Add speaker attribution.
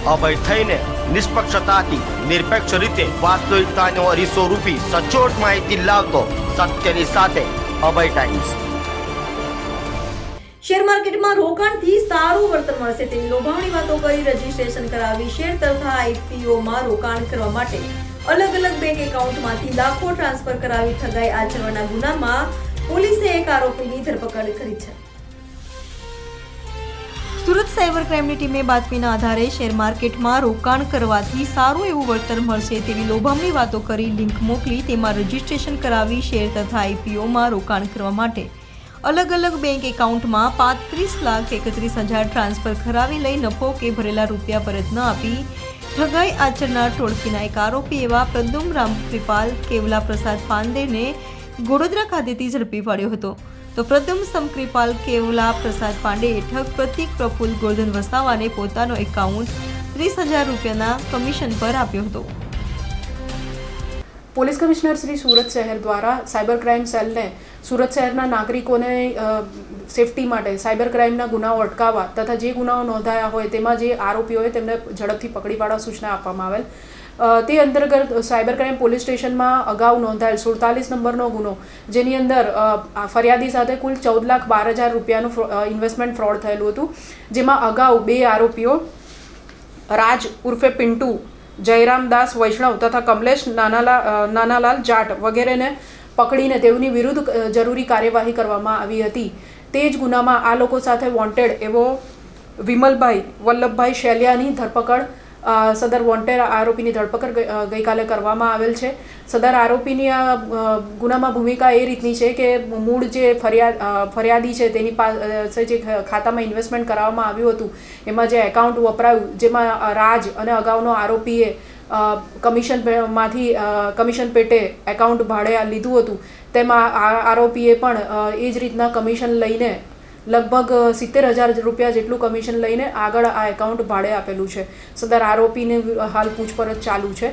Speaker 1: અભય થઈને નિષ્પક્ષતાથી નિરપેક્ષ રીતે વાસ્તવિકતાનો અરીસો રૂપી સચોટ માહિતી લાવતો સત્યની સાથે અભય ટાઈમ્સ।
Speaker 2: શેર માર્કેટમાં રોકાણથી સારું વળતર મળશે તેવી લોભાવણી વાતો કરી રજીસ્ટ્રેશન કરાવી શેર તથા આઈપીઓમાં રોકાણ કરવા માટે અલગ અલગ બેંક એકાઉન્ટમાંથી લાખો ટ્રાન્સફર કરાવી ઠગાઈ આચરવાના ગુનામાં પોલીસે એક આરોપીની ધરપકડ કરી છે। સુરત સાયબર ક્રાઇમની ટીમે બાતમીના આધારે શેર માર્કેટમાં રોકાણ કરવાથી સારું એવું વળતર મળશે તેવી લોભામણી વાતો કરી લિંક મોકલી તેમાં રજીસ્ટ્રેશન કરાવી શેર તથા આઈપીઓમાં રોકાણ કરવા માટે અલગ અલગ બેંક એકાઉન્ટમાં 35,31,000 ટ્રાન્સફર કરાવી લઈ નફો કે ભરેલા રૂપિયા પરત ન આપી ઠગાઈ આચરનાર ટોળકીના એક આરોપી એવા પ્રદ્યુમ રામકૃપાલ કેવલા પ્રસાદ પાંડેને ગોડોદરા ખાતેથી ઝડપી પાડ્યો હતો। તો પ્રદ્યુમ સમકૃપાલ કેવલા પ્રસાદ પાંડેએ ઠગ પ્રતિક પ્રફુલ્લ ગોર્ધન વસાવાને પોતાનો એકાઉન્ટ 30,000 રૂપિયાના કમિશન પર આપ્યો હતો।
Speaker 3: પોલીસ કમિશનર શ્રી સુરત શહેર દ્વારા સાયબર ક્રાઇમ સેલને સુરત શહેરના નાગરિકોને સેફટી માટે સાયબર ક્રાઇમના ગુનાઓ અટકાવવા તથા જે ગુનાઓ નોંધાયા હોય તેમાં જે આરોપીઓ હોય તેમને ઝડપથી પકડી પાડવા સૂચના આપવામાં આવેલ। તે અંતર્ગત સાયબર ક્રાઇમ પોલીસ સ્ટેશનમાં અગાઉ નોંધાયેલ 47 નંબરનો ગુનો જેની અંદર ફરિયાદી સાથે કુલ 14,12,000 રૂપિયાનું ઇન્વેસ્ટમેન્ટ ફ્રોડ થયેલું હતું, જેમાં અગાઉ 2 આરોપીઓ રાજ ઉર્ફે પિન્ટુ, જયરામ દાસ વૈષ્ણવ તથા કમલેશ નાનાલાલ જાટ વગેરેને પકડીને તેઓની વિરુદ્ધ જરૂરી કાર્યવાહી કરવામાં આવી હતી। તે જ ગુનામાં આ લોકો સાથે વોન્ટેડ એવો વિમલભાઈ વલ્લભભાઈ શેલિયાની ધરપકડ સદર વોન્ટેડ આરોપીની ધરપકડ ગઈકાલે કરવામાં આવેલ છે। સદર આરોપીની આ ગુનામાં ભૂમિકા એ રીતની છે કે મૂળ જે ફરિયાદી છે તેની પાસે જે ખાતામાં ઇન્વેસ્ટમેન્ટ કરાવવામાં આવ્યું હતું એમાં જે એકાઉન્ટ વપરાયું જેમાં રાજ અને અગાઉનો આરોપીએ કમિશન પેટે એકાઉન્ટ ભાડે લીધું હતું તેમાં આરોપીએ પણ એ જ રીતના કમિશન લઈને લગભગ 70,000 રૂપિયા જેટલું કમિશન લઈને આગળ આ એકાઉન્ટ ભાડે આપેલું છે। સદર આરોપીને હાલ પૂછપરછ ચાલુ છે।